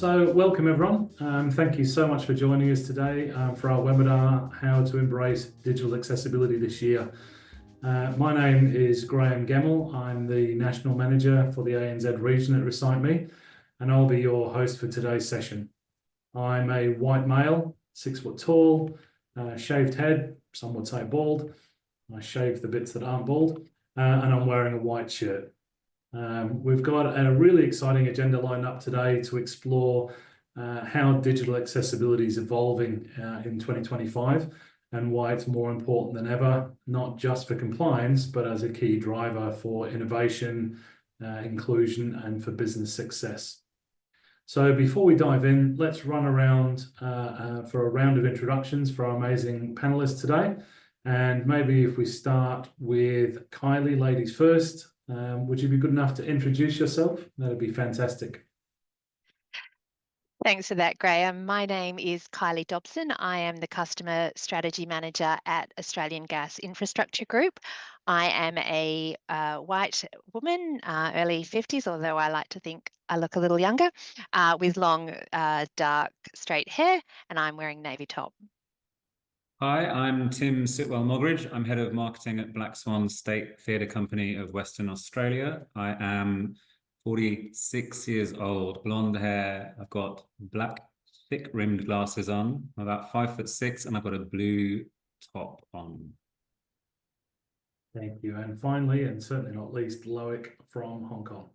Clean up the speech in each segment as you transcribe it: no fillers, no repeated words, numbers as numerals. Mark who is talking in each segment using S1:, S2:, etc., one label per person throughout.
S1: So welcome everyone. Thank you so much for joining us today for our webinar, How to Embrace Digital Accessibility this year. My name is Graham Gemmell. I'm the National Manager for the ANZ region at ReciteMe, and I'll be your host for today's session. I'm a white male, 6 foot tall, shaved head, some would say bald. I shave the bits that aren't bald, and I'm wearing a white shirt. We've got a really exciting agenda lined up today to explore how digital accessibility is evolving in 2025 and why it's more important than ever, not just for compliance, but as a key driver for innovation, inclusion, and for business success. So before we dive in, let's run around for a round of introductions for our amazing panelists today. And maybe if we start with Kylie, ladies first. Would you be good enough to introduce yourself? That'd be fantastic.
S2: Thanks for that, Graham. My name is Kylie Dobson. I am the Customer Strategy Manager at Australian Gas Infrastructure Group. I am a white woman, early 50s, although I like to think I look a little younger, with long, dark, straight hair, and I'm wearing navy top.
S3: Hi, I'm Tim Sitwell-Mogridge. I'm Head of Marketing at Black Swan State Theatre Company of Western Australia. I am 46 years old, blonde hair. I've got black, thick-rimmed glasses on. I'm about 5'6", and I've got a blue top on.
S1: Thank you. And finally, and certainly not least, Loic from Hong Kong.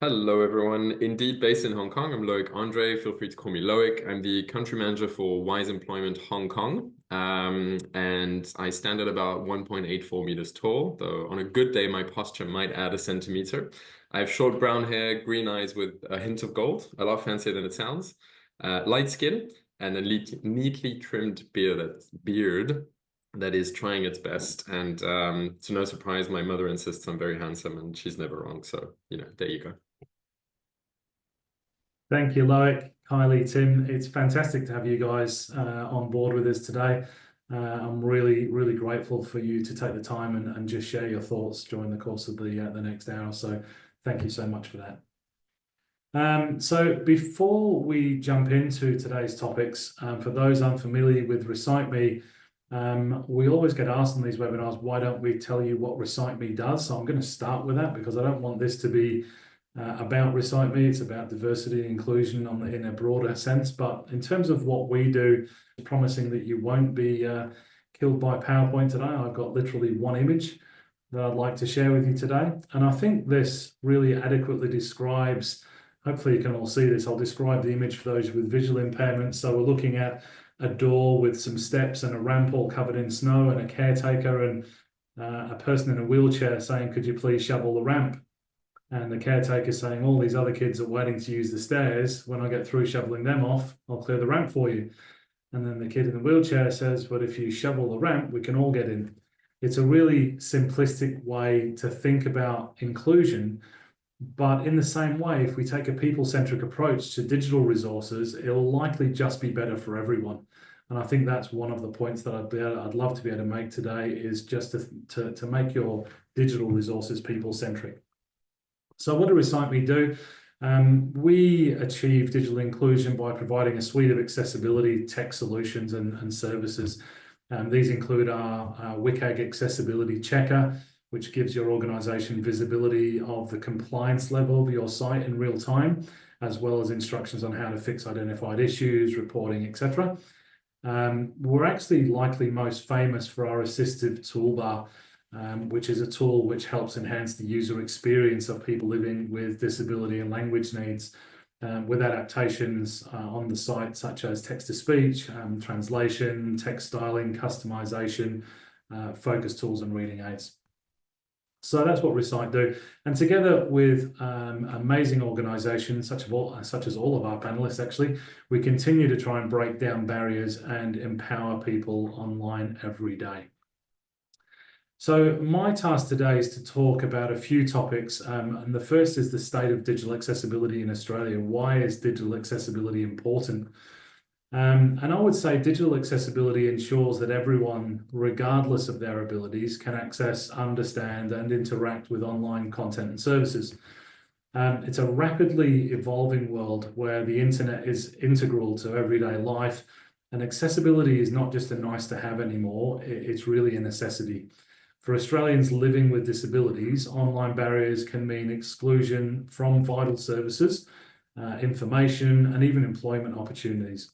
S4: Hello, everyone. Indeed, based in Hong Kong. I'm Loic Andre. Feel free to call me Loic. I'm the country manager for Wise Employment Hong Kong. And I stand at about 1.84 meters tall, though on a good day, my posture might add a centimeter. I have short brown hair, green eyes with a hint of gold, a lot fancier than it sounds, light skin, and a neatly trimmed beard that is trying its best. And to no surprise, my mother insists I'm very handsome, and she's never wrong. So, there you go.
S1: Thank you, Loic, Kylie, Tim. It's fantastic to have you guys on board with us today. I'm really, really grateful for you to take the time and just share your thoughts during the course of the next hour. So thank you so much for that. So before we jump into today's topics, for those unfamiliar with ReciteMe, we always get asked in these webinars, why don't we tell you what ReciteMe does? So I'm going to start with that because I don't want this to be about ReciteMe. It's about diversity and inclusion in a broader sense. But in terms of what we do, promising that you won't be killed by PowerPoint today, I've got literally one image that I'd like to share with you today. And I think this really adequately describes, hopefully you can all see this, I'll describe the image for those with visual impairments. So we're looking at a door with some steps and a ramp all covered in snow and a caretaker and a person in a wheelchair saying, could you please shovel the ramp? And the caretaker saying, all these other kids are waiting to use the stairs. When I get through shoveling them off, I'll clear the ramp for you. And then the kid in the wheelchair says, but if you shovel the ramp, we can all get in. It's a really simplistic way to think about inclusion. But in the same way, if we take a people-centric approach to digital resources, it'll likely just be better for everyone. And I think that's one of the points that I'd love to be able to make today, is just to make your digital resources people-centric. So what do ReciteMe do? We achieve digital inclusion by providing a suite of accessibility tech solutions and services. These include our WCAG accessibility checker, which gives your organization visibility of the compliance level of your site in real time, as well as instructions on how to fix identified issues, reporting, etc. We're actually likely most famous for our assistive toolbar, which is a tool which helps enhance the user experience of people living with disability and language needs, with adaptations on the site such as text-to-speech, translation, text styling, customization, focus tools, and reading aids. So that's what Recite do. And together with amazing organizations such as all of our panelists, actually, we continue to try and break down barriers and empower people online every day. So my task today is to talk about a few topics. And the first is the state of digital accessibility in Australia. Why is digital accessibility important? And I would say digital accessibility ensures that everyone, regardless of their abilities, can access, understand, and interact with online content and services. It's a rapidly evolving world where the internet is integral to everyday life, and accessibility is not just a nice to have anymore, it's really a necessity. For Australians living with disabilities, online barriers can mean exclusion from vital services, information, and even employment opportunities.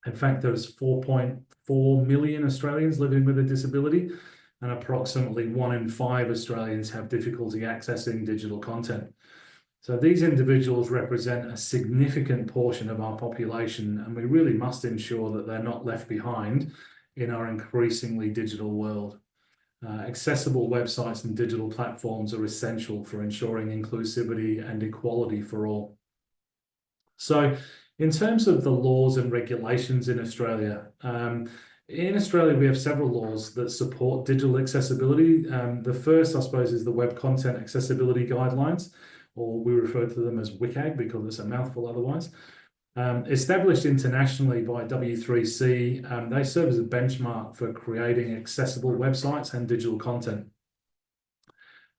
S1: In fact, there's 4.4 million Australians living with a disability, and approximately 1 in 5 Australians have difficulty accessing digital content. So these individuals represent a significant portion of our population, and we really must ensure that they're not left behind in our increasingly digital world. Accessible websites and digital platforms are essential for ensuring inclusivity and equality for all. So in terms of the laws and regulations in Australia, we have several laws that support digital accessibility. The first, I suppose, is the Web Content Accessibility Guidelines, or we refer to them as WCAG because it's a mouthful otherwise. Established internationally by W3C, they serve as a benchmark for creating accessible websites and digital content.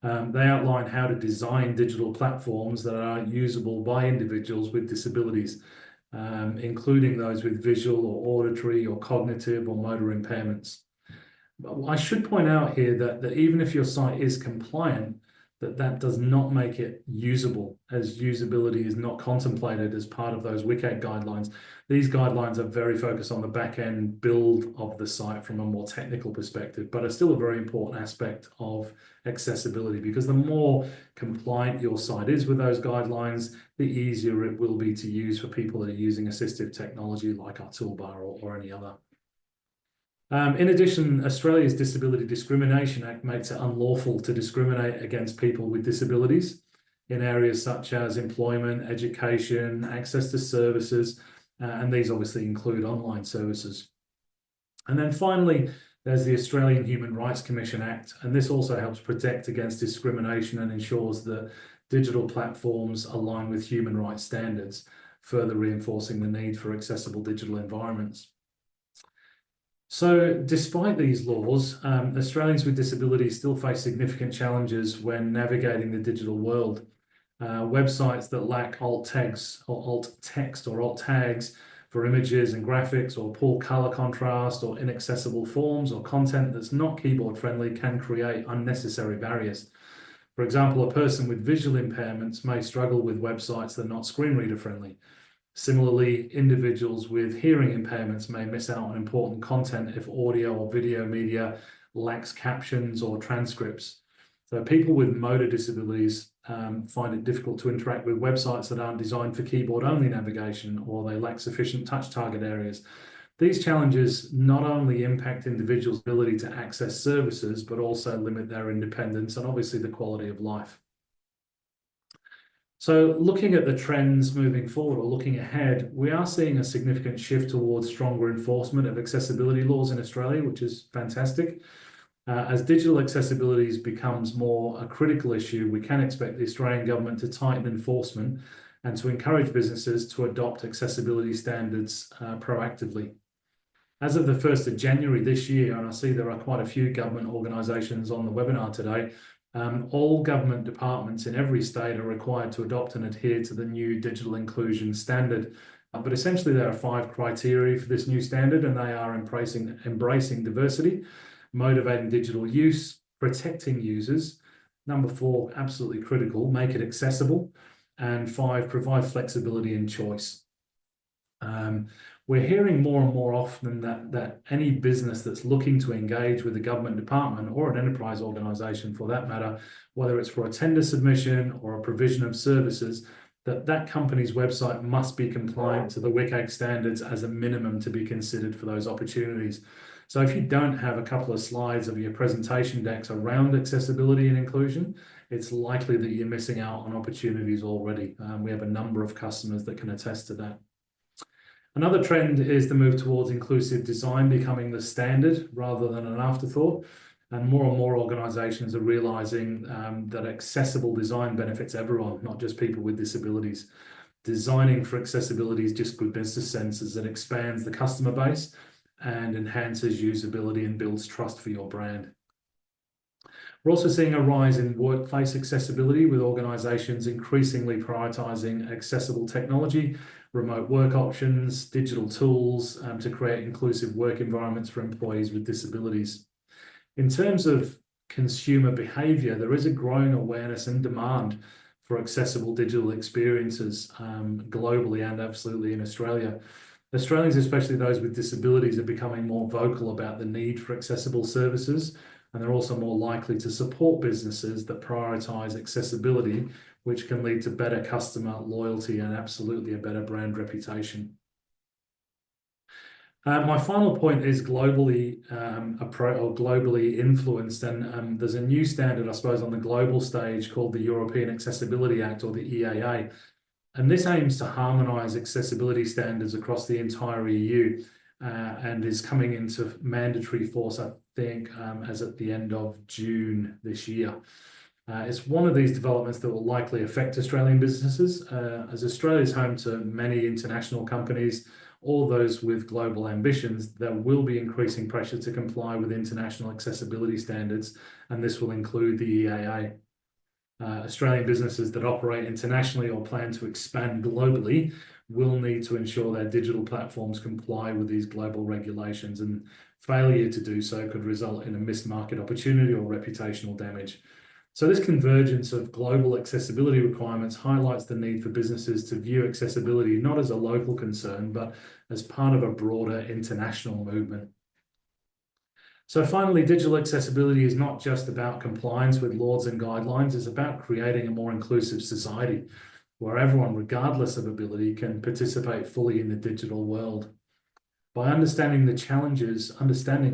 S1: They outline how to design digital platforms that are usable by individuals with disabilities, including those with visual or auditory or cognitive or motor impairments. I should point out here that even if your site is compliant, that does not make it usable, as usability is not contemplated as part of those WCAG guidelines. These guidelines are very focused on the back-end build of the site from a more technical perspective, but are still a very important aspect of accessibility, because the more compliant your site is with those guidelines, the easier it will be to use for people that are using assistive technology like our toolbar or any other. In addition, Australia's Disability Discrimination Act makes it unlawful to discriminate against people with disabilities in areas such as employment, education, access to services, and these obviously include online services. And then finally, there's the Australian Human Rights Commission Act, and this also helps protect against discrimination and ensures that digital platforms align with human rights standards, further reinforcing the need for accessible digital environments. So despite these laws, Australians with disabilities still face significant challenges when navigating the digital world. Websites that lack alt text or alt tags for images and graphics, or poor color contrast, or inaccessible forms or content that's not keyboard friendly can create unnecessary barriers. For example, a person with visual impairments may struggle with websites that are not screen reader friendly. Similarly, individuals with hearing impairments may miss out on important content if audio or video media lacks captions or transcripts. So people with motor disabilities find it difficult to interact with websites that aren't designed for keyboard-only navigation, or they lack sufficient touch target areas. These challenges not only impact individuals' ability to access services, but also limit their independence and obviously the quality of life. So looking at the trends moving forward, or looking ahead, we are seeing a significant shift towards stronger enforcement of accessibility laws in Australia, which is fantastic. As digital accessibility becomes more a critical issue, we can expect the Australian government to tighten enforcement and to encourage businesses to adopt accessibility standards proactively. As of the 1st of January this year, and I see there are quite a few government organisations on the webinar today, all government departments in every state are required to adopt and adhere to the new digital inclusion standard. But essentially there are 5 criteria for this new standard, and they are embracing diversity, motivating digital use, protecting users. Number 4, absolutely critical, make it accessible. And 5, provide flexibility and choice. We're hearing more and more often that any business that's looking to engage with a government department, or an enterprise organisation for that matter, whether it's for a tender submission or a provision of services, that company's website must be compliant to the WCAG standards as a minimum to be considered for those opportunities. So if you don't have a couple of slides of your presentation decks around accessibility and inclusion, it's likely that you're missing out on opportunities already. We have a number of customers that can attest to that. Another trend is the move towards inclusive design becoming the standard rather than an afterthought. And more organisations are realising that accessible design benefits everyone, not just people with disabilities. Designing for accessibility is just good business sense, as it expands the customer base and enhances usability and builds trust for your brand. We're also seeing a rise in workplace accessibility, with organisations increasingly prioritising accessible technology, remote work options, digital tools to create inclusive work environments for employees with disabilities. In terms of consumer behaviour, there is a growing awareness and demand for accessible digital experiences globally and absolutely in Australia. Australians, especially those with disabilities, are becoming more vocal about the need for accessible services, and they're also more likely to support businesses that prioritise accessibility, which can lead to better customer loyalty and absolutely a better brand reputation. My final point is globally globally influenced, and there's a new standard, I suppose, on the global stage called the European Accessibility Act, or the EAA. And this aims to harmonise accessibility standards across the entire EU and is coming into mandatory force, I think, as at the end of June this year. It's one of these developments that will likely affect Australian businesses, as Australia is home to many international companies, all those with global ambitions. There will be increasing pressure to comply with international accessibility standards, and this will include the EAA. Australian businesses that operate internationally or plan to expand globally will need to ensure their digital platforms comply with these global regulations, and failure to do so could result in a missed market opportunity or reputational damage. So this convergence of global accessibility requirements highlights the need for businesses to view accessibility not as a local concern, but as part of a broader international movement. So finally, digital accessibility is not just about compliance with laws and guidelines, it's about creating a more inclusive society where everyone, regardless of ability, can participate fully in the digital world. By understanding, I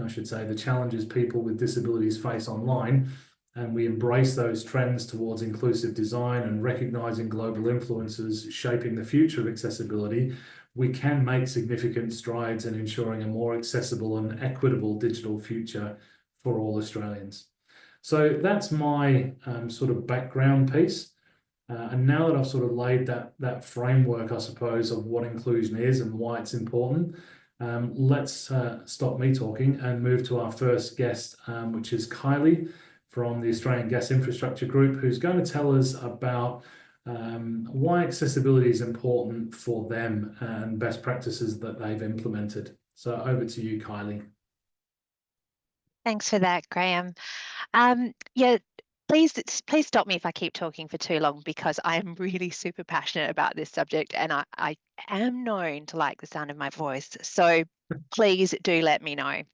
S1: should say, the challenges people with disabilities face online, and we embrace those trends towards inclusive design and recognising global influences shaping the future of accessibility, we can make significant strides in ensuring a more accessible and equitable digital future for all Australians. So that's my sort of background piece. And now that I've sort of laid that framework, I suppose, of what inclusion is and why it's important, let's stop me talking and move to our first guest, which is Kylie from the Australian Gas Infrastructure Group, who's going to tell us about why accessibility is important for them and best practices that they've implemented. So over to you, Kylie.
S2: Thanks for that, Graham. Yeah, please stop me if I keep talking for too long, because I am really super passionate about this subject, and I am known to like the sound of my voice. So please do let me know.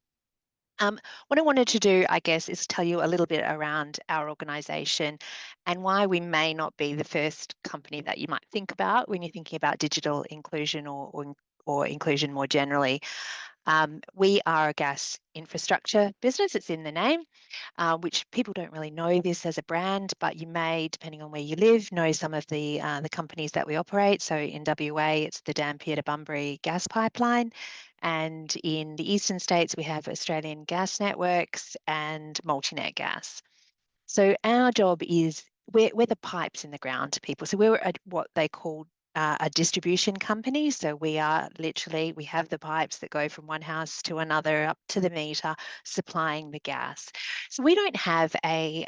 S2: What I wanted to do, I guess, is tell you a little bit around our organisation and why we may not be the first company that you might think about when you're thinking about digital inclusion or inclusion more generally. We are a gas infrastructure business. It's in the name, which people don't really know this as a brand, but you may, depending on where you live, know some of the companies that we operate. So in WA, it's the Dampier to Bunbury gas pipeline. And in the eastern states, we have Australian Gas Networks and Multinet Gas. So our job is, we're the pipes in the ground to people. So we're what they call a distribution company. So we are literally, we have the pipes that go from one house to another up to the meter, supplying the gas. So we don't have a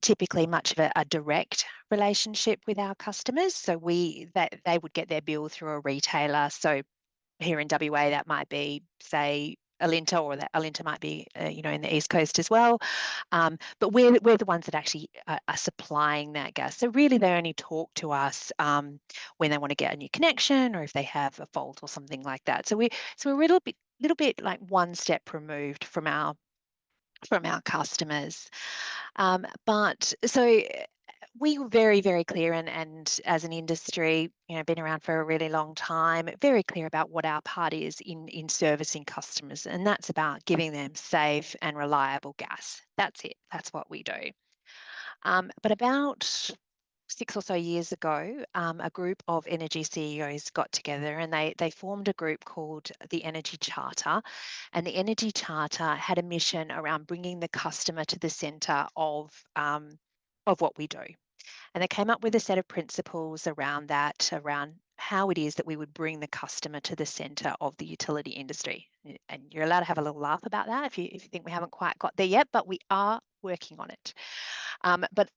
S2: typically much of a direct relationship with our customers. So they would get their bill through a retailer. So here in WA, that might be, say, Alinta, or that Alinta might be, in the East Coast as well. But we're the ones that actually are supplying that gas. So really, they only talk to us when they want to get a new connection, or if they have a fault or something like that. So we're a little bit like one step removed from our customers. But so we were very, very clear, and as an industry, been around for a really long time, very clear about what our part is in servicing customers, and that's about giving them safe and reliable gas. That's it. That's what we do. But about 6 or so years ago, a group of energy CEOs got together, and they formed a group called the Energy Charter. And the Energy Charter had a mission around bringing the customer to the centre of what we do. And they came up with a set of principles around that, around how it is that we would bring the customer to the centre of the utility industry. And you're allowed to have a little laugh about that if you think we haven't quite got there yet, but we are working on it. But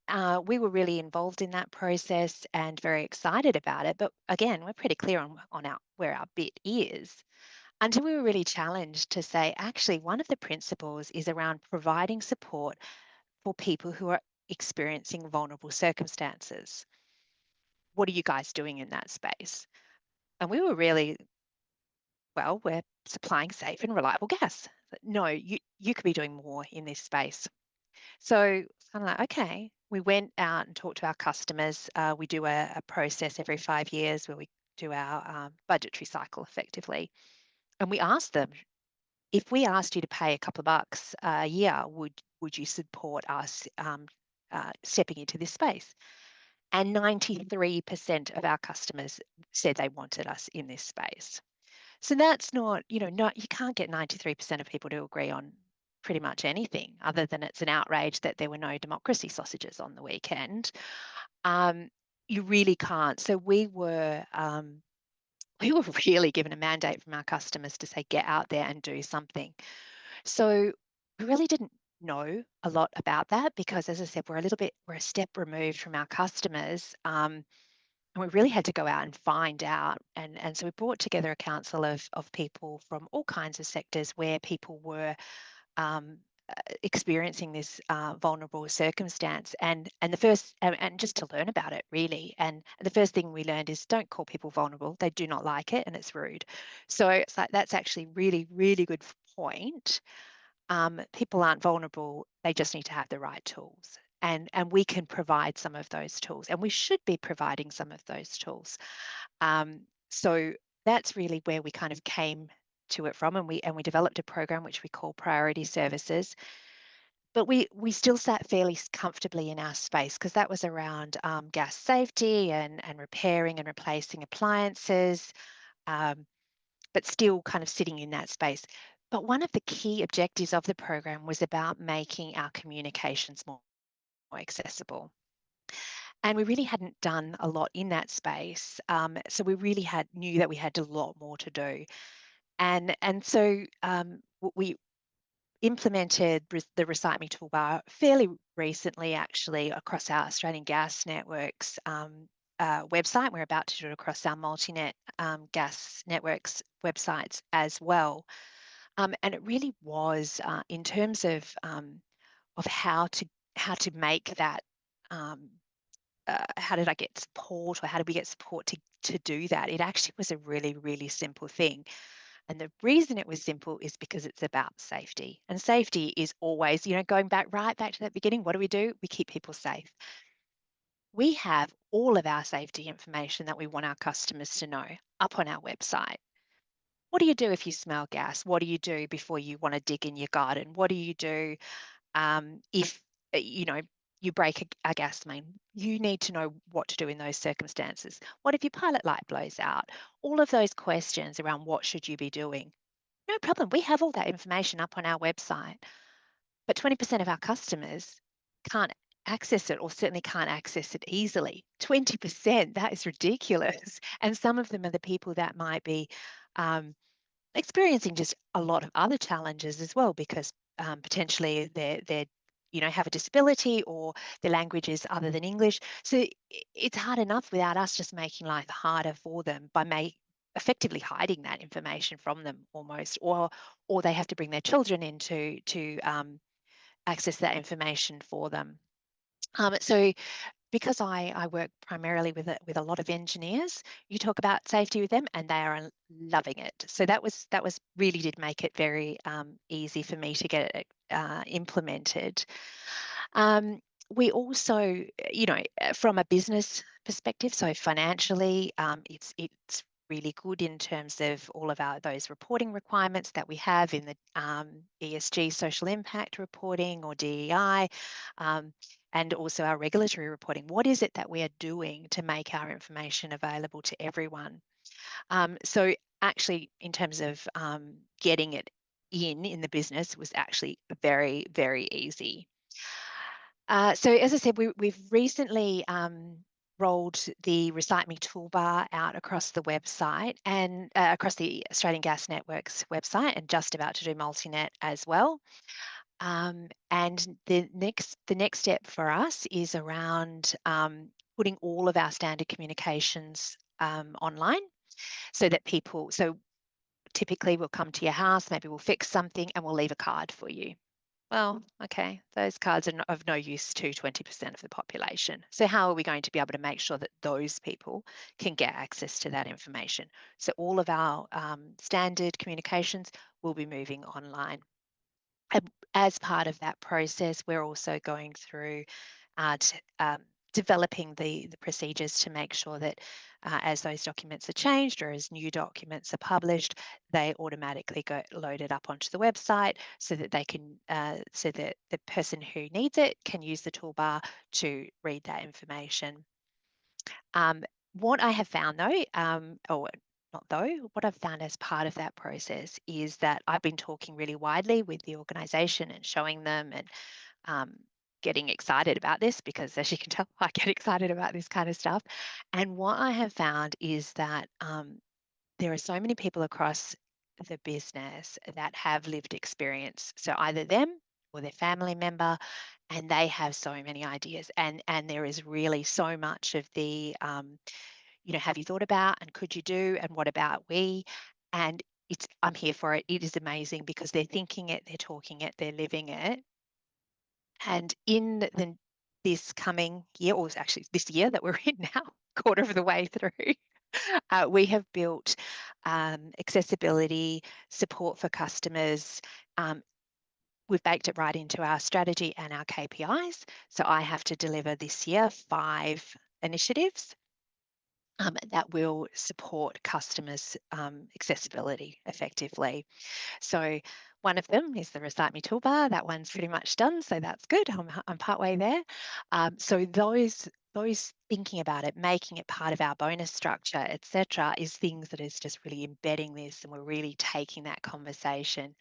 S2: we were really involved in that process and very excited about it. But again, we're pretty clear on where our bit is, until we were really challenged to say, actually, one of the principles is around providing support for people who are experiencing vulnerable circumstances. What are you guys doing in that space? And we were really, well, we're supplying safe and reliable gas. But no, you could be doing more in this space. So it's kind of like, okay, we went out and talked to our customers. We do a process every 5 years where we do our budgetary cycle effectively. And we asked them, if we asked you to pay a couple of bucks a year, would you support us stepping into this space? And 93% of our customers said they wanted us in this space. So that's not, you can't get 93% of people to agree on pretty much anything other than it's an outrage that there were no democracy sausages on the weekend. You really can't. So we were really given a mandate from our customers to say, get out there and do something. So we really didn't know a lot about that because, as I said, we're a step removed from our customers. And we really had to go out and find out. And so we brought together a council of people from all kinds of sectors where people were experiencing this vulnerable circumstance, and the first and just to learn about it really. And the first thing we learned is don't call people vulnerable. They do not like it and it's rude. So it's like, that's actually really, really good point. People aren't vulnerable. They just need to have the right tools. And we can provide some of those tools, and we should be providing some of those tools. So that's really where we kind of came to it from, and we developed a program which we call Priority Services. But we still sat fairly comfortably in our space because that was around gas safety and repairing and replacing appliances, but still kind of sitting in that space. But one of the key objectives of the program was about making our communications more accessible. And we really hadn't done a lot in that space. So we really knew that we had a lot more to do. And so we implemented the Recite Me toolbar fairly recently, actually, across our Australian Gas Networks website. We're about to do it across our multi-net gas networks websites as well. And it really was in terms of how to make that. How did I get support, or how did we get support to do that? It actually was a really, really simple thing. And the reason it was simple is because it's about safety. And safety is always, going right back to that beginning, what do? We keep people safe. We have all of our safety information that we want our customers to know up on our website. What do you do if you smell gas? What do you do before you want to dig in your garden? What do you do if, you break a gas main? You need to know what to do in those circumstances. What if your pilot light blows out? All of those questions around what should you be doing? No problem. We have all that information up on our website. But 20% of our customers can't access it, or certainly can't access it easily. 20%, that is ridiculous. And some of them are the people that might be experiencing just a lot of other challenges as well, because potentially they're have a disability, or their language is other than English. So it's hard enough without us just making life harder for them by effectively hiding that information from them almost, or they have to bring their children in to access that information for them. So because I work primarily with a lot of engineers, you talk about safety with them and they are loving it. So that really did make it very easy for me to get it implemented. We also, from a business perspective, so financially, it's really good in terms of all of those reporting requirements that we have in the ESG social impact reporting, or DEI, and also our regulatory reporting. What is it that we are doing to make our information available to everyone? So actually, in terms of getting it in the business, was actually very, very easy. So as I said, we've recently rolled the Recite Me toolbar out across the website, and across the Australian Gas Networks website, and just about to do multi-net as well. And the next step for us is around putting all of our standard communications online, so that so typically we'll come to your house, maybe we'll fix something and we'll leave a card for you. Well, okay, those cards are of no use to 20% of the population. So how are we going to be able to make sure that those people can get access to that information? So all of our standard communications will be moving online. And as part of that process, we're also going through developing the procedures to make sure that as those documents are changed or as new documents are published, they automatically get loaded up onto the website, so that they can so that the person who needs it can use the toolbar to read that information. What I have found though, what I've found as part of that process is that I've been talking really widely with the organisation and showing them, and getting excited about this, because as you can tell, I get excited about this kind of stuff. And what I have found is that there are so many people across the business that have lived experience. So either them or their family member, and they have so many ideas. And there is really so much of the have you thought about, and could you do, and what about we? And I'm here for it. It is amazing because they're thinking it, they're talking it, they're living it. And in this coming year, or actually this year that we're in now, quarter of the way through, we have built accessibility support for customers. We've baked it right into our strategy and our KPIs. So I have to deliver this year 5 initiatives that will support customers' accessibility effectively. So one of them is the Recite Me toolbar. That one's pretty much done, so that's good. I'm partway there. So those thinking about it, making it part of our bonus structure, etc., is things that is just really embedding this, and we're really taking that conversation.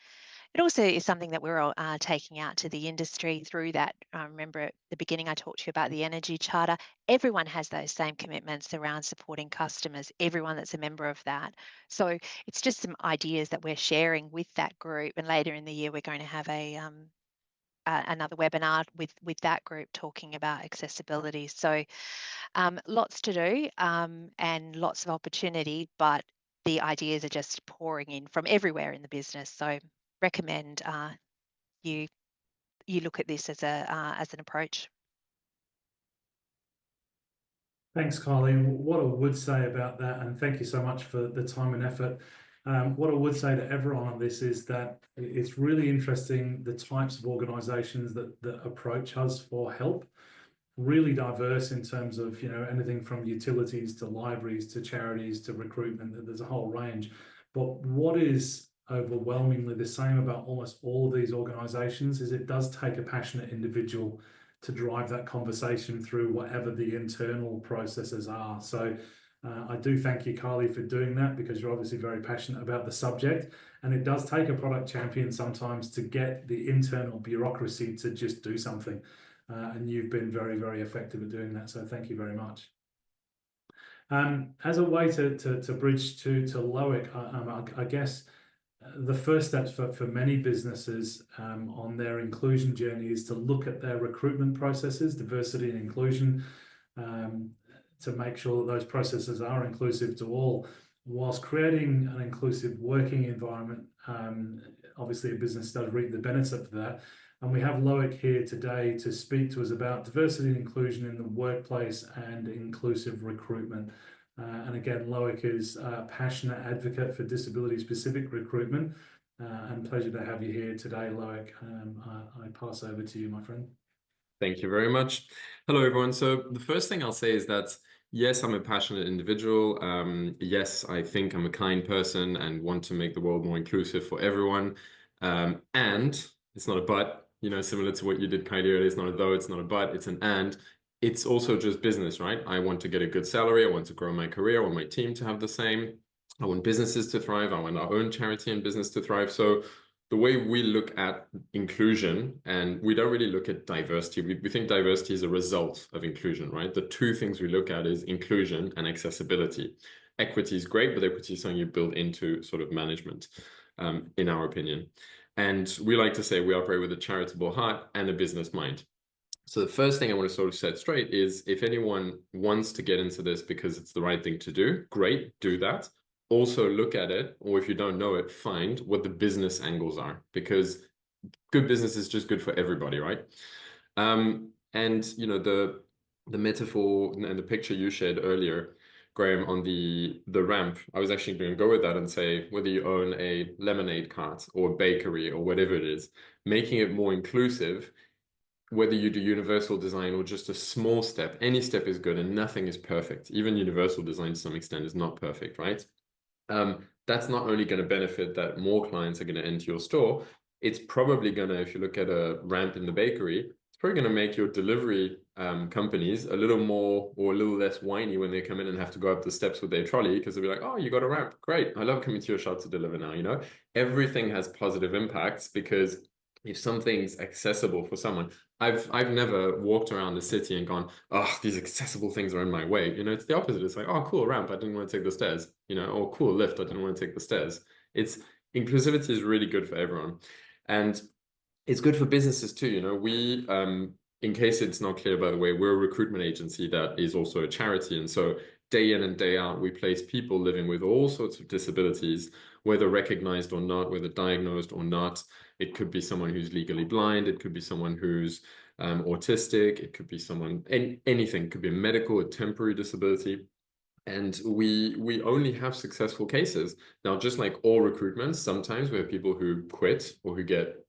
S2: It also is something that we're all taking out to the industry through that. Remember at the beginning I talked to you about the Energy Charter. Everyone has those same commitments around supporting customers, everyone that's a member of that. So it's just some ideas that we're sharing with that group, and later in the year we're going to have another webinar with that group talking about accessibility. So lots to do and lots of opportunity, but the ideas are just pouring in from everywhere in the business. So recommend you look at this as an approach.
S1: Thanks, Kylie. What I would say about that, and thank you so much for the time and effort. What I would say to everyone on this is that it's really interesting the types of organisations that approach us for help. Really diverse in terms of anything from utilities to libraries to charities to recruitment. There's a whole range. But what is overwhelmingly the same about almost all of these organisations is it does take a passionate individual to drive that conversation through whatever the internal processes are. So I do thank you, Kylie, for doing that, because you're obviously very passionate about the subject, and it does take a product champion sometimes to get the internal bureaucracy to just do something. And you've been very, very effective at doing that. So thank you very much. As a way to bridge to LOIC, I guess the first steps for many businesses on their inclusion journey is to look at their recruitment processes, diversity and inclusion, to make sure that those processes are inclusive to all, whilst creating an inclusive working environment. Obviously, a business does reap the benefits of that. And we have LOIC here today to speak to us about diversity and inclusion in the workplace and inclusive recruitment. And again, LOIC is a passionate advocate for disability-specific recruitment. And pleasure to have you here today, LOIC. I pass over to you, my friend.
S4: Thank you very much. Hello, everyone. So the first thing I'll say is that, yes, I'm a passionate individual. Yes, I think I'm a kind person and want to make the world more inclusive for everyone. And it's not a but. Similar to what you did, Kylie, earlier, it's not a though, it's not a but, it's an and. It's also just business, right? I want to get a good salary. I want to grow my career. I want my team to have the same. I want businesses to thrive. I want our own charity and business to thrive. So the way we look at inclusion, and we don't really look at diversity. We think diversity is a result of inclusion, right? The two things we look at is inclusion and accessibility. Equity is great, but equity is something you build into sort of management, in our opinion. And we like to say we operate with a charitable heart and a business mind. So the first thing I want to sort of set straight is if anyone wants to get into this because it's the right thing to do, great, do that. Also look at it, or if you don't know it, find what the business angles are, because good business is just good for everybody, right? And you know, the metaphor and the picture you shared earlier, Graham, on the ramp, I was actually going to go with that and say, whether you own a lemonade cart or a bakery or whatever it is, making it more inclusive, whether you do universal design or just a small step, any step is good and nothing is perfect. Even universal design to some extent is not perfect, right? That's not only going to benefit that more clients are going to enter your store, it's probably going to, if you look at a ramp in the bakery, it's probably going to make your delivery companies a little more or a little less whiny when they come in and have to go up the steps with their trolley, because they'll be like, oh, you got a ramp. Great. I love coming to your shop to deliver now, you know? Everything has positive impacts, because if something's accessible for someone, I've never walked around the city and gone, oh, these accessible things are in my way. You know, it's the opposite. It's like, oh, cool ramp, I didn't want to take the stairs. You know, or cool lift, I didn't want to take the stairs. It's inclusivity is really good for everyone, and it's good for businesses too. You know, we in case it's not clear, by the way, we're a recruitment agency that is also a charity, and so day in and day out, we place people living with all sorts of disabilities, whether recognized or not, whether diagnosed or not. It could be someone who's legally blind. It could be someone who's autistic. It could be someone, anything. It could be a medical, a temporary disability. And we only have successful cases. Now, just like all recruitments, sometimes we have people who quit or who get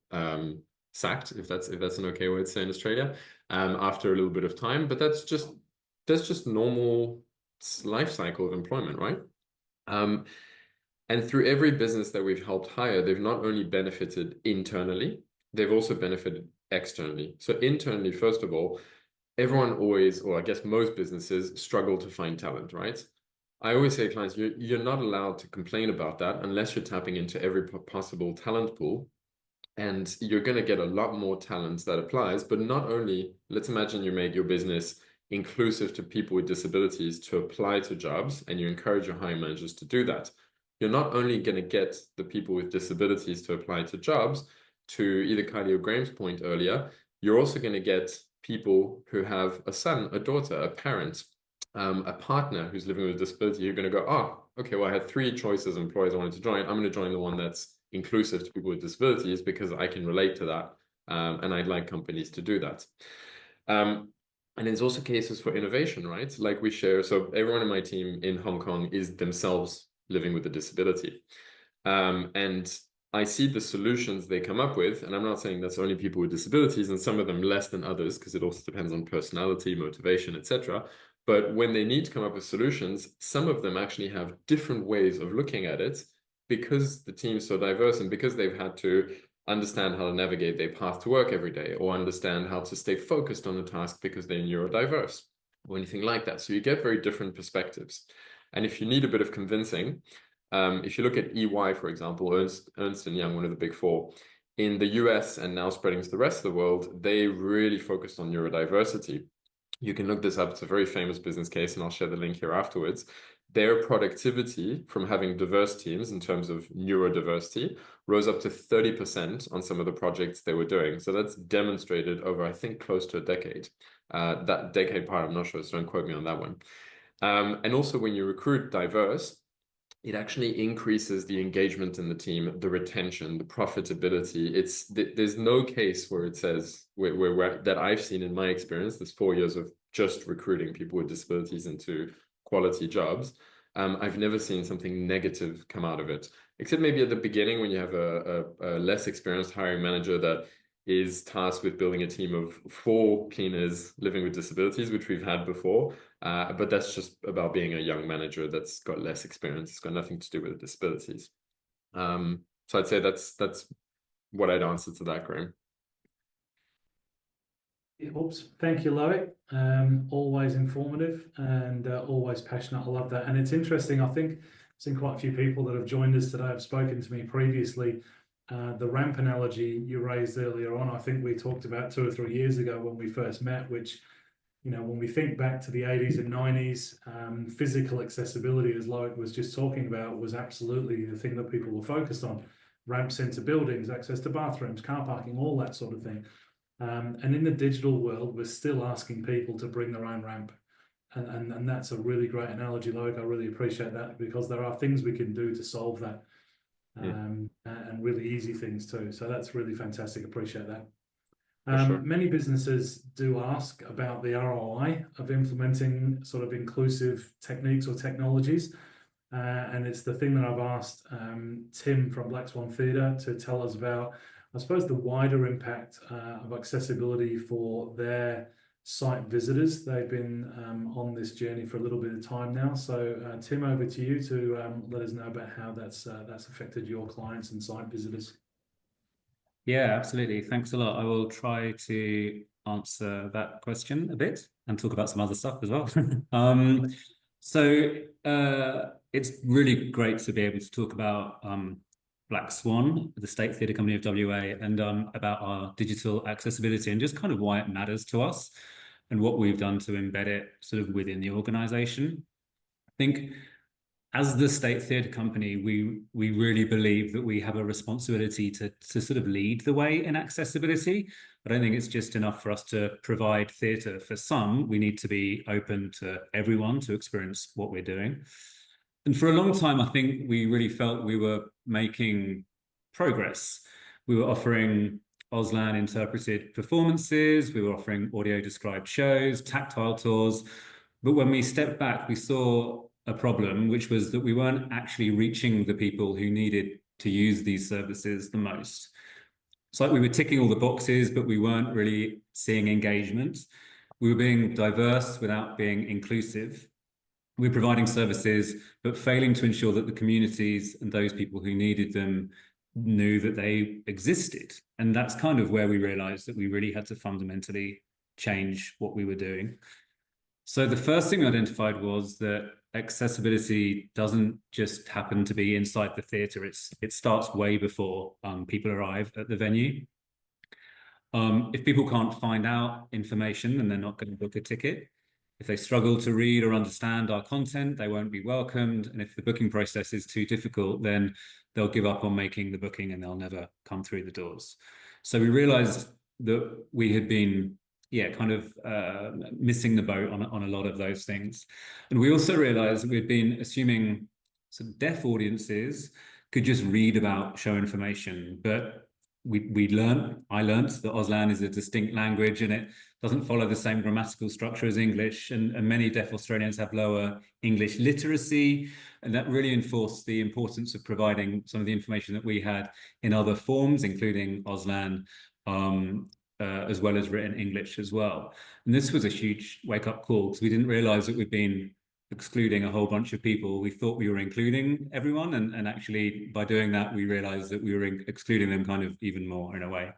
S4: sacked, if that's an okay word to say in Australia, after a little bit of time. But that's just normal life cycle of employment, right? And through every business that we've helped hire, they've not only benefited internally, they've also benefited externally. So internally, first of all, everyone always, or I guess most businesses, struggle to find talent, right? I always say to clients, you're not allowed to complain about that unless you're tapping into every possible talent pool. And you're going to get a lot more talent that applies. But not only, let's imagine you made your business inclusive to people with disabilities to apply to jobs, and you encourage your hiring managers to do that. You're not only going to get the people with disabilities to apply to jobs, to either Kylie or Graham's point earlier, you're also going to get people who have a son, a daughter, a parent, a partner who's living with a disability. You're going to go, oh, okay, well, I had 3 choices of employers I wanted to join. I'm going to join the one that's inclusive to people with disabilities because I can relate to that. And I'd like companies to do that. And there's also cases for innovation, right? Like we share, so everyone in my team in Hong Kong is themselves living with a disability. And I see the solutions they come up with, and I'm not saying that's only people with disabilities, and some of them less than others, because it also depends on personality, motivation, etc. But when they need to come up with solutions, some of them actually have different ways of looking at it, because the team's so diverse and because they've had to understand how to navigate their path to work every day, or understand how to stay focused on the task because they're neurodiverse or anything like that. So you get very different perspectives. And if you need a bit of convincing, if you look at EY, for example, Ernst & Young, one of the big 4, in the US and now spreading to the rest of the world, they really focused on neurodiversity. You can look this up. It's a very famous business case, and I'll share the link here afterwards. Their productivity from having diverse teams in terms of neurodiversity rose up to 30% on some of the projects they were doing. So that's demonstrated over, I think, close to a decade. That decade part, I'm not sure, so don't quote me on that one. And also when you recruit diverse, it actually increases the engagement in the team, the retention, the profitability. There's no case where it says where that I've seen in my experience, there's 4 years of just recruiting people with disabilities into quality jobs. I've never seen something negative come out of it, except maybe at the beginning when you have a less experienced hiring manager that is tasked with building a team of 4 cleaners living with disabilities, which we've had before. But that's just about being a young manager that's got less experience. It's got nothing to do with the disabilities. So I'd say that's what I'd answer to that, Graham.
S1: Oops, thank you, Loic. Always informative and always passionate. I love that. And it's interesting, I think I've seen quite a few people that have joined us today have spoken to me previously. The ramp analogy you raised earlier on, I think we talked about 2 or 3 years ago when we first met, which, you know, when we think back to the 80s and 90s, physical accessibility, as Loic was just talking about, was absolutely the thing that people were focused on. ramps into buildings, access to bathrooms, car parking, all that sort of thing. And in the digital world, we're still asking people to bring their own ramp. And that's a really great analogy, Loic. I really appreciate that, because there are things we can do to solve that, and really easy things too. So that's really fantastic. Appreciate that.
S4: Sure.
S1: Many businesses do ask about the ROI of implementing sort of inclusive techniques or technologies. And it's the thing that I've asked Tim from Black Swan Theatre to tell us about, I suppose, the wider impact of accessibility for their site visitors. They've been on this journey for a little bit of time now. So Tim, over to you to let us know about how that's affected your clients and site visitors.
S3: Yeah, absolutely. Thanks a lot. I will try to answer that question a bit and talk about some other stuff as well. It's really great to be able to talk about Black Swan, the State Theatre Company of WA, and about our digital accessibility and just kind of why it matters to us and what we've done to embed it sort of within the organisation. I think as the State Theatre Company, we really believe that we have a responsibility to sort of lead the way in accessibility. I don't think it's just enough for us to provide theatre for some. We need to be open to everyone to experience what we're doing. And for a long time, I think we really felt we were making progress. We were offering Auslan interpreted performances, we were offering audio described shows, tactile tours. But when we stepped back, we saw a problem, which was that we weren't actually reaching the people who needed to use these services the most. It's like we were ticking all the boxes, but we weren't really seeing engagement. We were being diverse without being inclusive. We were providing services, but failing to ensure that the communities and those people who needed them knew that they existed. And that's kind of where we realized that we really had to fundamentally change what we were doing. So the first thing we identified was that accessibility doesn't just happen to be inside the theatre. It starts way before people arrive at the venue. If people can't find out information, then they're not going to book a ticket. If they struggle to read or understand our content, they won't be welcomed. And if the booking process is too difficult, then they'll give up on making the booking and they'll never come through the doors. So we realized that we had been kind of missing the boat on a lot of those things. And we also realized that we'd been assuming some deaf audiences could just read about show information, but I learned that Auslan is a distinct language and it doesn't follow the same grammatical structure as English, and many deaf Australians have lower English literacy, and that really enforced the importance of providing some of the information that we had in other forms, including Auslan, as well as written English as well. And this was a huge wake-up call because we didn't realize that we'd been excluding a whole bunch of people. We thought we were including everyone, and actually by doing that we realized that we were excluding them kind of even more in a way.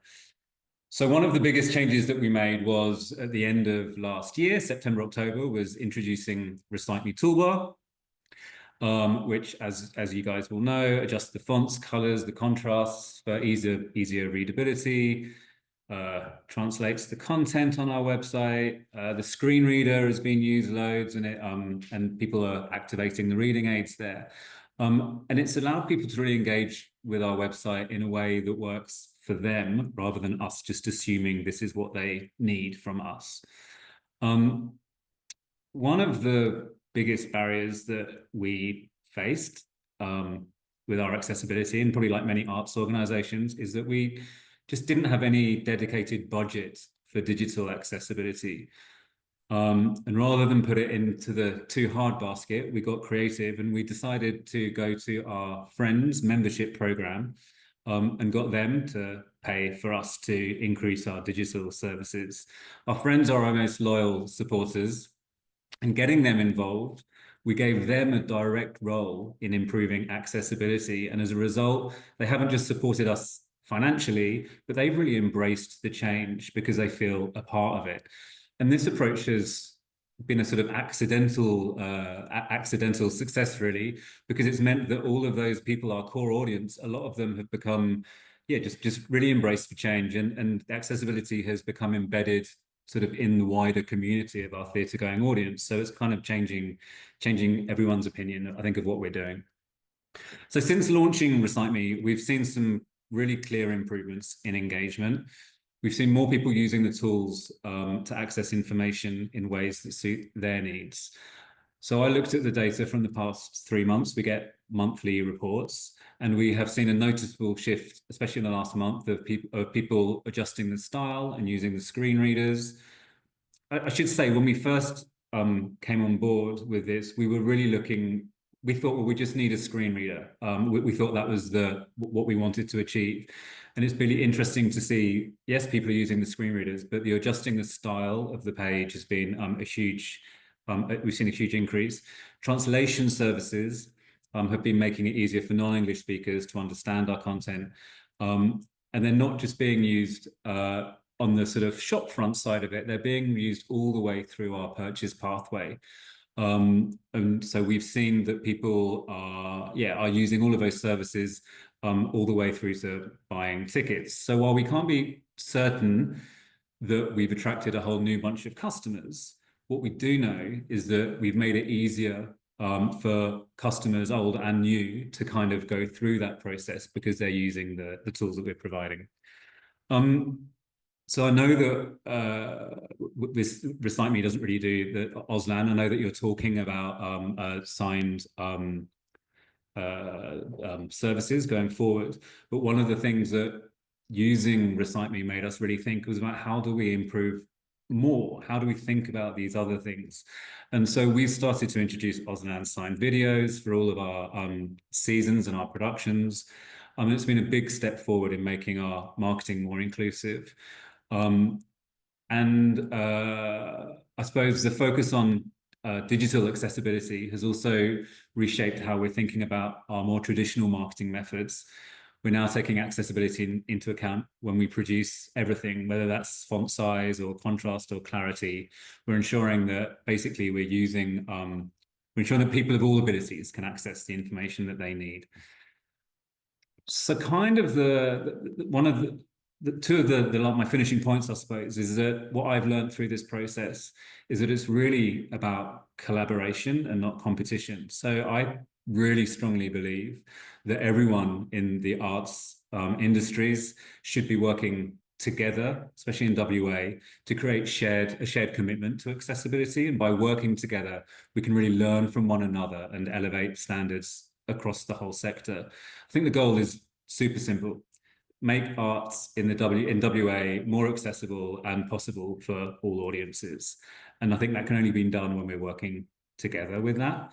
S3: So one of the biggest changes that we made was at the end of last year, September, October, was introducing Recite Me Toolbar, which, as you guys will know, adjusts the fonts, colors, the contrasts for easier readability, translates the content on our website. The screen reader has been used loads, and people are activating the reading aids there. And it's allowed people to really engage with our website in a way that works for them rather than us just assuming this is what they need from us. One of the biggest barriers that we faced with our accessibility, and probably like many arts organizations, is that we just didn't have any dedicated budget for digital accessibility. And rather than put it into the too hard basket, we got creative and we decided to go to our friends' membership program and got them to pay for us to increase our digital services. Our friends are our most loyal supporters, and getting them involved, we gave them a direct role in improving accessibility. And as a result, they haven't just supported us financially, but they've really embraced the change because they feel a part of it. And this approach has been a sort of accidental success, really, because it's meant that all of those people, our core audience, a lot of them have become, just really embraced the change, and accessibility has become embedded sort of in the wider community of our theatre-going audience. So it's kind of changing everyone's opinion, I think, of what we're doing. So since launching Recite Me, we've seen some really clear improvements in engagement. We've seen more people using the tools to access information in ways that suit their needs. So I looked at the data from the past 3 months. We get monthly reports, and we have seen a noticeable shift, especially in the last month, of people adjusting the style and using the screen readers. I should say, when we first came on board with this, we were really looking. We thought, well, we just need a screen reader. We thought that was what we wanted to achieve. And it's really interesting to see, yes, people are using the screen readers, but the adjusting the style of the page has been a huge, we've seen a huge increase. Translation services have been making it easier for non-English speakers to understand our content. And they're not just being used on the sort of shop front side of it, they're being used all the way through our purchase pathway. And so we've seen that people are using all of those services all the way through to buying tickets. So while we can't be certain that we've attracted a whole new bunch of customers, what we do know is that we've made it easier for customers, old and new, to kind of go through that process because they're using the tools that we're providing. So I know that this Recite Me doesn't really do the Auslan. I know that you're talking about signed services going forward, but one of the things that using Recite Me made us really think was about how do we improve more? How do we think about these other things? And so we've started to introduce Auslan signed videos for all of our seasons and our productions. It's been a big step forward in making our marketing more inclusive. I suppose the focus on digital accessibility has also reshaped how we're thinking about our more traditional marketing methods. We're now taking accessibility into account when we produce everything, whether that's font size or contrast or clarity. We're ensuring that basically we're ensuring that people of all abilities can access the information that they need. So kind of two of my finishing points, I suppose, is that what I've learned through this process is that it's really about collaboration and not competition. So I really strongly believe that everyone in the arts industries should be working together, especially in WA, to create a shared commitment to accessibility. And by working together, we can really learn from one another and elevate standards across the whole sector. I think the goal is super simple: make arts in WA more accessible and possible for all audiences. And I think that can only be done when we're working together with that.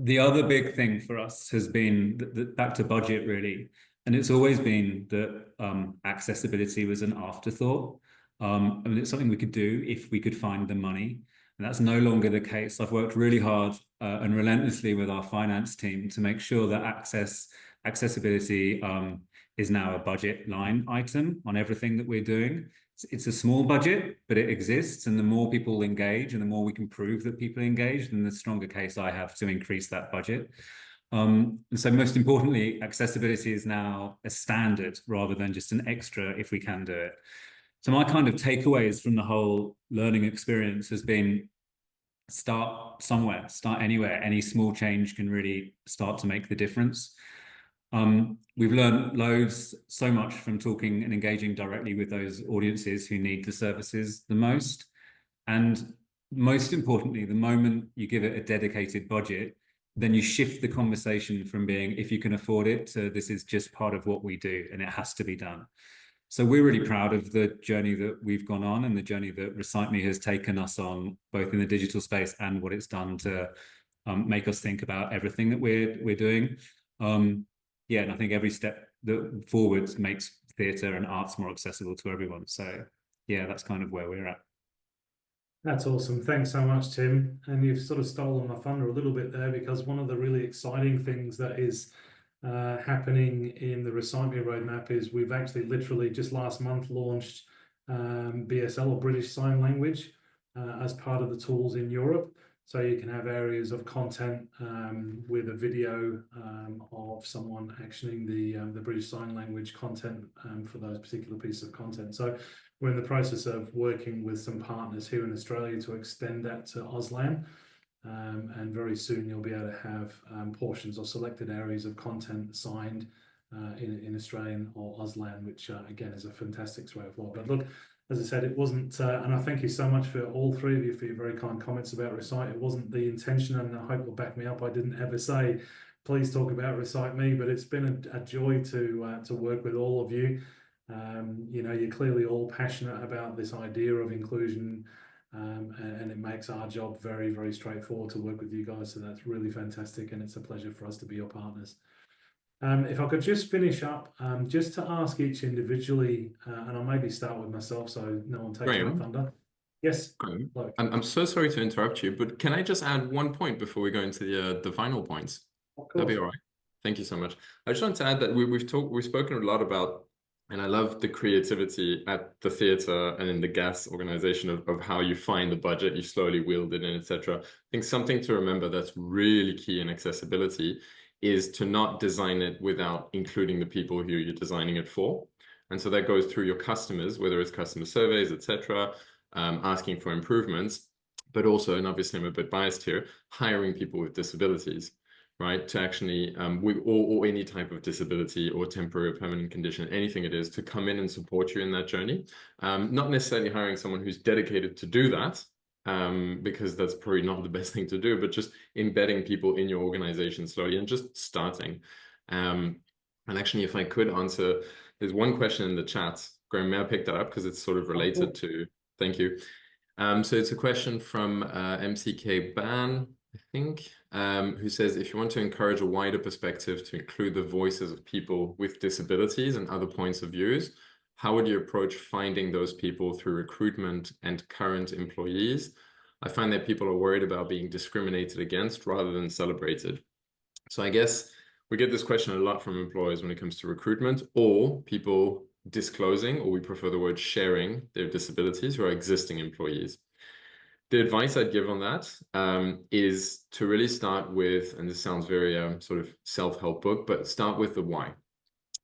S3: The other big thing for us has been back to budget, really. And it's always been that accessibility was an afterthought. It's something we could do if we could find the money. And that's no longer the case. I've worked really hard and relentlessly with our finance team to make sure that accessibility is now a budget line item on everything that we're doing. It's a small budget, but it exists. And the more people engage and the more we can prove that people engage, then the stronger case I have to increase that budget. And so most importantly, accessibility is now a standard rather than just an extra if we can do it. So my kind of takeaways from the whole learning experience has been start somewhere, start anywhere. Any small change can really start to make the difference. We've learned so much from talking and engaging directly with those audiences who need the services the most. And most importantly, the moment you give it a dedicated budget, then you shift the conversation from being, if you can afford it, to this is just part of what we do and it has to be done. So we're really proud of the journey that we've gone on and the journey that Recite Me has taken us on, both in the digital space and what it's done to make us think about everything that we're doing. And I think every step that forwards makes theatre and arts more accessible to everyone. So yeah, that's kind of where we're at.
S1: That's awesome. Thanks so much, Tim. And you've sort of stolen my thunder a little bit there, because one of the really exciting things that is happening in the Recite Me roadmap is we've actually literally just last month launched BSL, or British Sign Language, as part of the tools in Europe. So you can have areas of content with a video of someone actioning the British Sign Language content for those particular pieces of content. So we're in the process of working with some partners here in Australia to extend that to Auslan. And very soon you'll be able to have portions or selected areas of content signed in Australian or Auslan, which again is a fantastic way forward. But look, as I said, it wasn't, and I thank you so much for all three of you for your very kind comments about Recite. It wasn't the intention, and I hope you'll back me up. I didn't ever say, please talk about Recite Me, but it's been a joy to work with all of you. You know, you're clearly all passionate about this idea of inclusion, and it makes our job very, very straightforward to work with you guys. So that's really fantastic, and it's a pleasure for us to be your partners. If I could just finish up, just to ask each individually, and I'll maybe start with myself so no one takes my thunder. Yes.
S4: Graham, I'm so sorry to interrupt you, but can I just add one point before we go into the final points?
S1: Of course.
S4: That'd be all right. Thank you so much. I just want to add that we've spoken a lot about, and I love the creativity at the theatre and in the GAS organization of how you find the budget, you slowly wield it in, etc. I think something to remember that's really key in accessibility is to not design it without including the people who you're designing it for. And so that goes through your customers, whether it's customer surveys, etc., asking for improvements, but also, and obviously I'm a bit biased here, hiring people with disabilities, right? To actually, or any type of disability or temporary or permanent condition, anything it is, to come in and support you in that journey. Not necessarily hiring someone who's dedicated to do that, because that's probably not the best thing to do, but just embedding people in your organization slowly and just starting. And actually, if I could answer, there's one question in the chat. Graham, may I pick that up because it's sort of related to, thank you. So it's a question from MCK Ban, I think, who says, if you want to encourage a wider perspective to include the voices of people with disabilities and other points of views, how would you approach finding those people through recruitment and current employees? I find that people are worried about being discriminated against rather than celebrated. So I guess we get this question a lot from employers when it comes to recruitment, or people disclosing, or we prefer the word sharing, their disabilities who are existing employees. The advice I'd give on that is to really start with, and this sounds very sort of self-help book, but start with the why.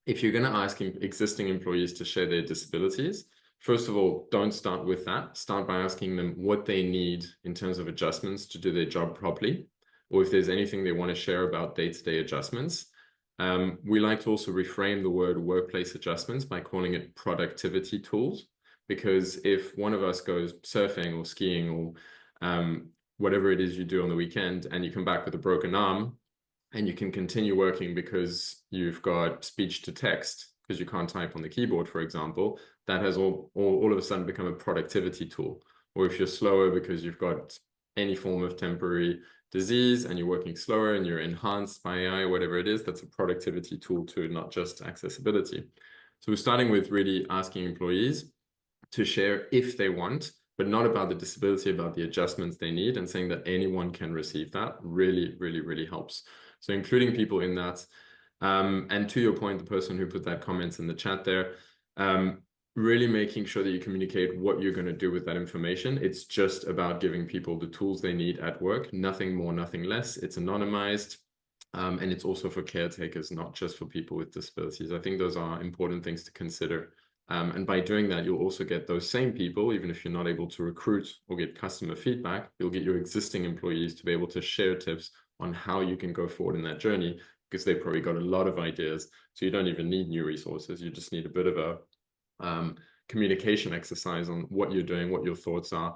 S4: If you're going to ask existing employees to share their disabilities, first of all, don't start with that. Start by asking them what they need in terms of adjustments to do their job properly, or if there's anything they want to share about day-to-day adjustments. We like to also reframe the word workplace adjustments by calling it productivity tools, because if one of us goes surfing or skiing or whatever it is you do on the weekend and you come back with a broken arm, and you can continue working because you've got speech to text because you can't type on the keyboard, for example, that has all of a sudden become a productivity tool. Or if you're slower because you've got any form of temporary disease and you're working slower and you're enhanced by AI, whatever it is, that's a productivity tool too, not just accessibility. So we're starting with really asking employees to share if they want, but not about the disability, about the adjustments they need, and saying that anyone can receive that really, really, really helps. So including people in that, and to your point, the person who put that comment in the chat there, really making sure that you communicate what you're going to do with that information. It's just about giving people the tools they need at work, nothing more, nothing less. It's anonymized, and it's also for caretakers, not just for people with disabilities. I think those are important things to consider. And by doing that, you'll also get those same people, even if you're not able to recruit or get customer feedback, you'll get your existing employees to be able to share tips on how you can go forward in that journey, because they've probably got a lot of ideas. So you don't even need new resources. You just need a bit of a communication exercise on what you're doing, what your thoughts are.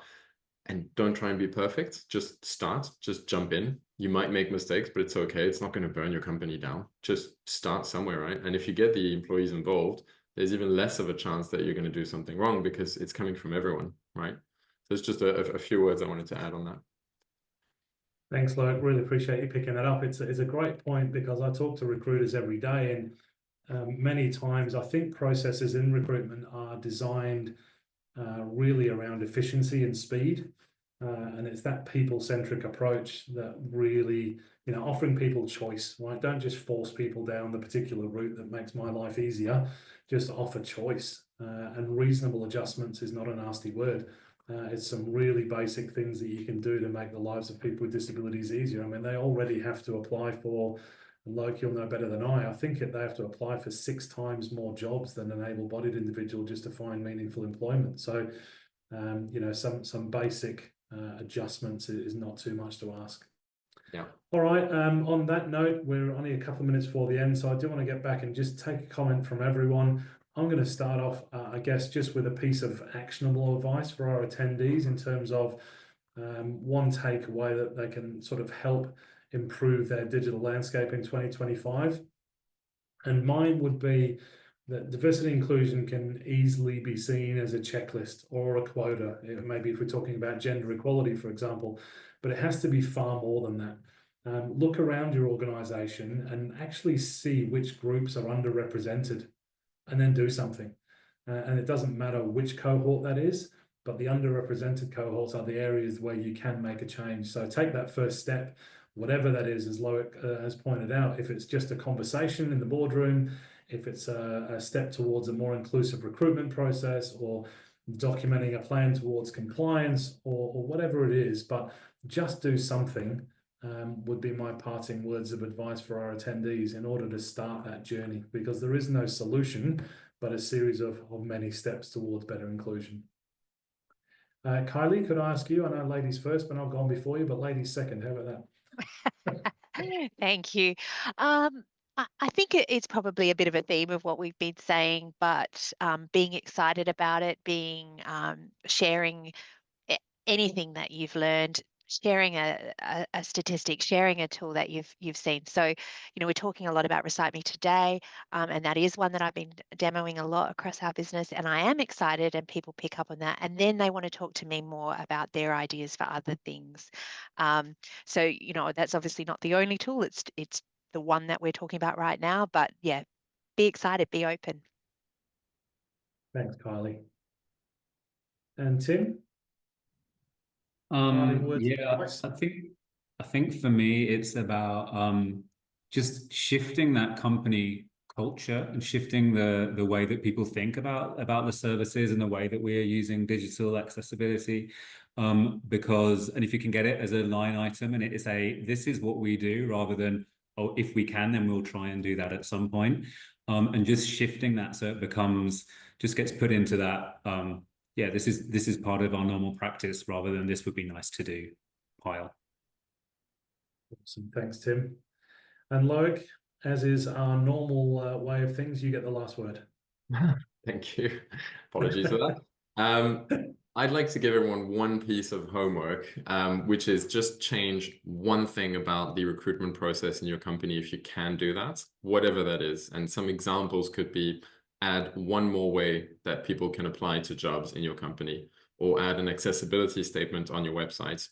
S4: And don't try and be perfect. Just start, just jump in. You might make mistakes, but it's okay. It's not going to burn your company down. Just start somewhere, right? And if you get the employees involved, there's even less of a chance that you're going to do something wrong because it's coming from everyone, right? So it's just a few words I wanted to add on that.
S1: Thanks, Loic. Really appreciate you picking that up. It's a great point, because I talk to recruiters every day, and many times I think processes in recruitment are designed really around efficiency and speed. And it's that people-centric approach that really, you know, offering people choice, right? Don't just force people down the particular route that makes my life easier. Just offer choice, and reasonable adjustments is not a nasty word. It's some really basic things that you can do to make the lives of people with disabilities easier. I mean, they already have to apply for, and Loic, you'll know better than I think they have to apply for 6 times more jobs than an able-bodied individual just to find meaningful employment. So, you know, some basic adjustments is not too much to ask.
S4: Yeah.
S1: All right. On that note, we're only a couple of minutes before the end, so I do want to get back and just take a comment from everyone. I'm going to start off, I guess, just with a piece of actionable advice for our attendees in terms of one takeaway that they can sort of help improve their digital landscape in 2025. And mine would be that diversity and inclusion can easily be seen as a checklist or a quota. Maybe if we're talking about gender equality, for example, but it has to be far more than that. Look around your organization and actually see which groups are underrepresented and then do something. And it doesn't matter which cohort that is, but the underrepresented cohorts are the areas where you can make a change. So take that first step, whatever that is, as Loic has pointed out. If it's just a conversation in the boardroom, if it's a step towards a more inclusive recruitment process, or documenting a plan towards compliance, or whatever it is, but just do something would be my parting words of advice for our attendees in order to start that journey, because there is no solution, but a series of many steps towards better inclusion. Kylie, could I ask you? I know ladies first, but I've gone before you, but ladies second. How about that?
S2: Thank you. I think it's probably a bit of a theme of what we've been saying, but being excited about it, sharing anything that you've learned, sharing a statistic, sharing a tool that you've seen. So, we're talking a lot about Recite Me today, and that is one that I've been demoing a lot across our business, and I am excited, and people pick up on that, and then they want to talk to me more about their ideas for other things. So, that's obviously not the only tool. It's the one that we're talking about right now, but yeah, be excited, be open.
S1: Thanks, Kylie. And Tim?
S3: Yeah, I think for me it's about just shifting that company culture and shifting the way that people think about the services and the way that we are using digital accessibility. Because if you can get it as a line item and this is what we do, rather than, oh, if we can, then we'll try and do that at some point. And just shifting that so it just gets put into that yeah, this is part of our normal practice, rather than this would be nice to do pile.
S1: Awesome. Thanks, Tim. And Loic, as is our normal way of things, you get the last word.
S4: Thank you. Apologies for that. I'd like to give everyone one piece of homework, which is just change one thing about the recruitment process in your company if you can do that, whatever that is. And some examples could be add one more way that people can apply to jobs in your company, or add an accessibility statement on your website.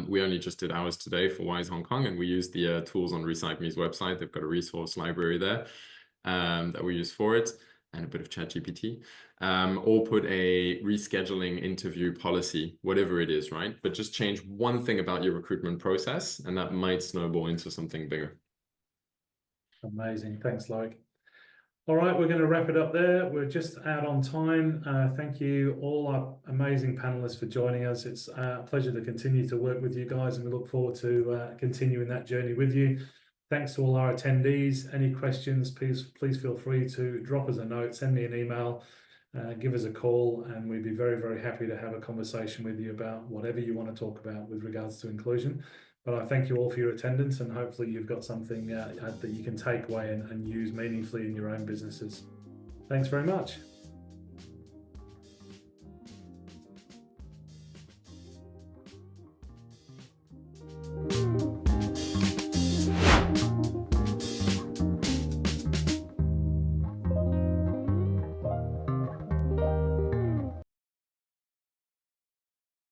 S4: We only just did ours today for Wise Hong Kong, and we used the tools on Recite Me's website. They've got a resource library there that we use for it, and a bit of ChatGPT, or put a rescheduling interview policy, whatever it is, right? But just change one thing about your recruitment process, and that might snowball into something bigger.
S1: Amazing. Thanks, Loic. All right, we're going to wrap it up there. We're just out on time. Thank you, all our amazing panelists, for joining us. It's a pleasure to continue to work with you guys, and we look forward to continuing that journey with you. Thanks to all our attendees. Any questions, please feel free to drop us a note, send me an email, give us a call, and we'd be very, very happy to have a conversation with you about whatever you want to talk about with regards to inclusion. But I thank you all for your attendance, and hopefully you've got something that you can take away and use meaningfully in your own businesses. Thanks very much.